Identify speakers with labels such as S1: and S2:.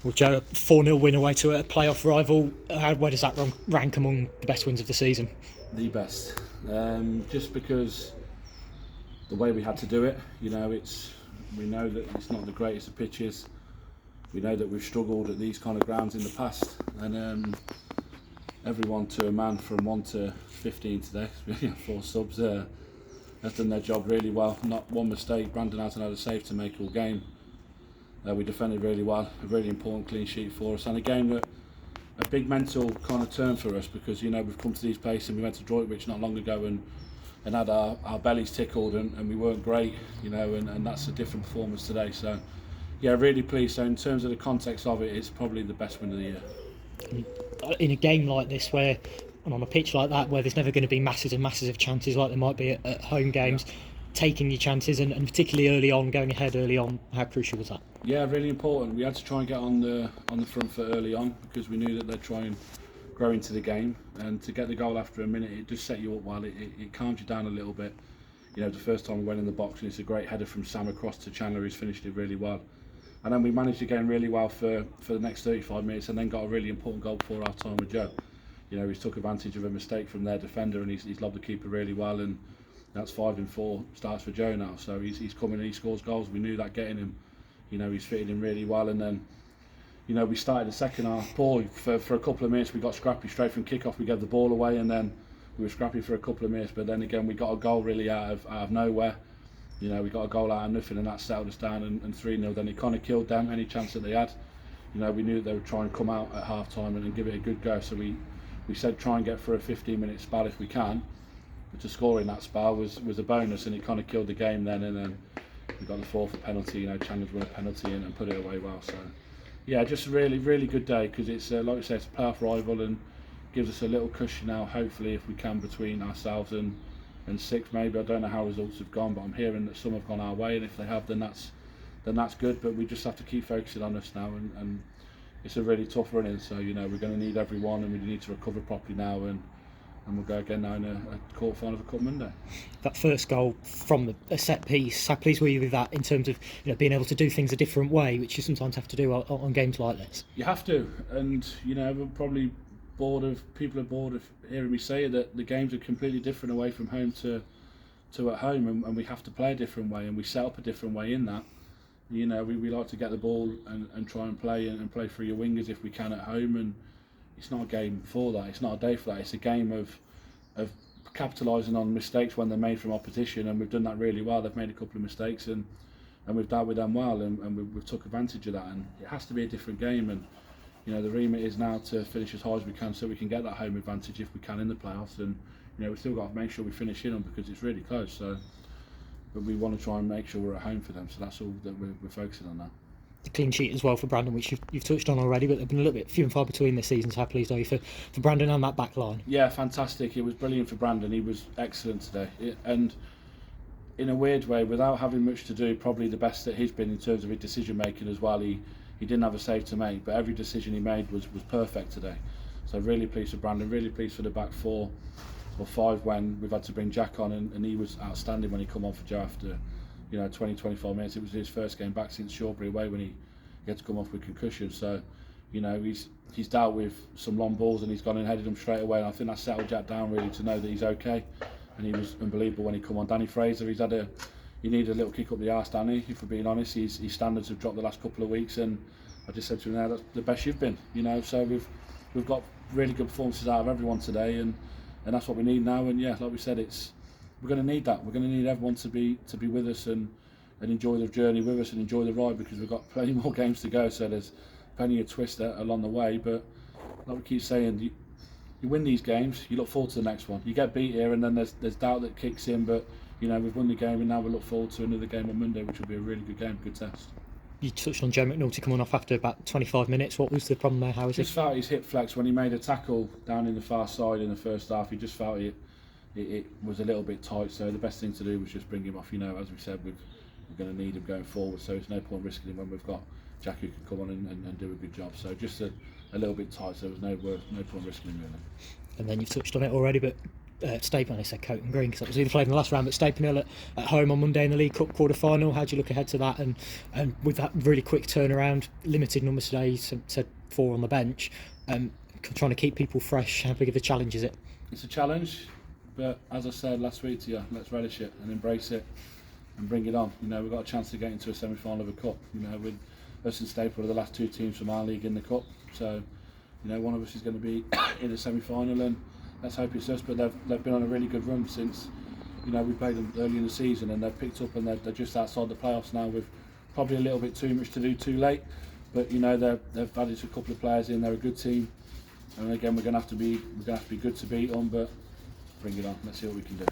S1: Well, Joe, 4-0 win away to a playoff rival. Where does that rank among the best wins of the season?
S2: The best, just because the way we had to do it. We know that it's not the greatest of pitches. We know that we've struggled at these kind of grounds in the past, and everyone to a man from 1 to 15 today, 4 subs, has done their job really well. Not one mistake. Brandon hasn't had a save to make all game. We defended really well. A really important clean sheet for us, and a game that a big mental kind of turn for us, because we've come to these places, and we went to Droitwich not long ago and had our bellies tickled, and we weren't great, and that's a different performance today. So yeah, really pleased. So in terms of the context of it, it's probably the best win of the year.
S1: In a game like this, where and on a pitch like that, where there's never going to be masses and masses of chances like there might be at home games, taking your chances and particularly early on, going ahead early on, how crucial was that?
S2: Yeah, really important. We had to try and get on the front foot early on, because we knew that they'd try and grow into the game, and to get the goal after a minute, it just set you up well. It calmed you down a little bit. The first time we went in the box, and it's a great header from Sam across to Chandler, who's finished it really well. And then we managed the game really well for the next 35 minutes, and then got a really important goal before half time with Joe. He's took advantage of a mistake from their defender, and he's lobbed the keeper really well, and that's 5 in 4 starts for Joe now. So he's coming and he scores goals. We knew that getting him, he's fitted in really well. And then, we started the second half poorly for a couple of minutes. We got scrappy straight from kick-off. We gave the ball away, and then we were scrappy for a couple of minutes. But then again, we got a goal really out of nowhere. We got a goal out of nothing, and that settled us down, and 3-0. Then it kind of killed them, any chance that they had. We knew that they would try and come out at half time and give it a good go. So we said try and get for a 15-minute spell if we can. But to score in that spell was a bonus, and it kind of killed the game then. And then we got the fourth penalty. Chandler's won a penalty and put it away well. So yeah, just a really, really good day, because it's like I say, it's a playoff rival and gives us a little cushion now, hopefully, if we can, between ourselves and 6 maybe. I don't know how results have gone, but I'm hearing that some have gone our way, and if they have, then that's good. But we just have to keep focusing on this now, and it's a really tough run in. So we're going to need everyone, and we need to recover properly now, and we'll go again now in a quarter final of a Cup Monday.
S1: That first goal from a set piece, how pleased were you with that in terms of being able to do things a different way, which you sometimes have to do on games like this?
S2: You have to, and we're probably people are bored of hearing me say it, that the games are completely different away from home to at home, and we have to play a different way, and we set up a different way in that. We like to get the ball and try and play through your wingers if we can at home, and it's not a game for that. It's not a day for that. It's a game of capitalising on mistakes when they're made from opposition, and we've done that really well. They've made a couple of mistakes, and we've dealt with them well, and we've took advantage of that. And it has to be a different game, and the remit is now to finish as high as we can, so we can get that home advantage if we can in the playoffs. And we've still got to make sure we finish in them, because it's really close. So, but we want to try and make sure we're at home for them. So that's all that we're focusing on now.
S1: The clean sheet as well for Brandon, which you've touched on already, but they've been a little bit few and far between this season. So how pleased are you for Brandon and that back line?
S2: Yeah, fantastic. It was brilliant for Brandon. He was excellent today, and in a weird way, without having much to do, probably the best that he's been in terms of his decision making as well. He didn't have a save to make, but every decision he made was perfect today. So really pleased for Brandon, really pleased for the back 4 or 5 when we've had to bring Jack on, and he was outstanding when he come on for Joe after 20-25 minutes. It was his first game back since Shawbury away, when he had to come off with concussion. So he's dealt with some long balls, and he's gone and headed them straight away, and I think that settled Jack down really to know that he's okay. And he was unbelievable when he come on. Danny Fraser, he needed a little kick up the arse, Danny, if we're being honest. His standards have dropped the last couple of weeks, and I just said to him now, that's the best you've been. So we've got really good performances out of everyone today, and that's what we need now. And yeah, like we said, we're going to need that. We're going to need everyone to be with us and enjoy the journey with us and enjoy the ride, because we've got plenty more games to go. So there's plenty of twists along the way. But like we keep saying, you win these games, you look forward to the next one. You get beat here, and then there's doubt that kicks in. But we've won the game, and now we look forward to another game on Monday, which will be a really good game, good test.
S1: You touched on Joe McNulty coming off after about 25 minutes. What was the problem there? How was it?
S2: Just felt his hip flex when he made a tackle down in the far side in the first half. He just felt it was a little bit tight. So the best thing to do was just bring him off. As we said, we're going to need him going forward. So there's no point risking him when we've got Jack who can come on and do a good job. So just a little bit tight. So there was no point risking him really.
S1: And then you've touched on it already, but Stapleton, I said Coton Green because that was who they played in the last round, but Stapleton Hill at home on Monday in the League Cup quarter-final. How do you look ahead to that? And with that really quick turnaround, limited numbers today, said 4 on the bench, trying to keep people fresh, how big of a challenge is it?
S2: It's a challenge, but as I said last week to you, let's relish it and embrace it and bring it on. You know, we've got a chance to get into a semi-final of a cup. You know, with us and Stapleton are the last 2 teams from our league in the cup, so you know one of us is going to be in a semi-final, and let's hope it's us. But they've been on a really good run since, you know, we played them early in the season, and they've picked up, and they're just outside the playoffs now with probably a little bit too much to do too late. But you know, they've added a couple of players in. They're a good team, and again we're going to have to be good to beat them. But bring it on. Let's see what we can do.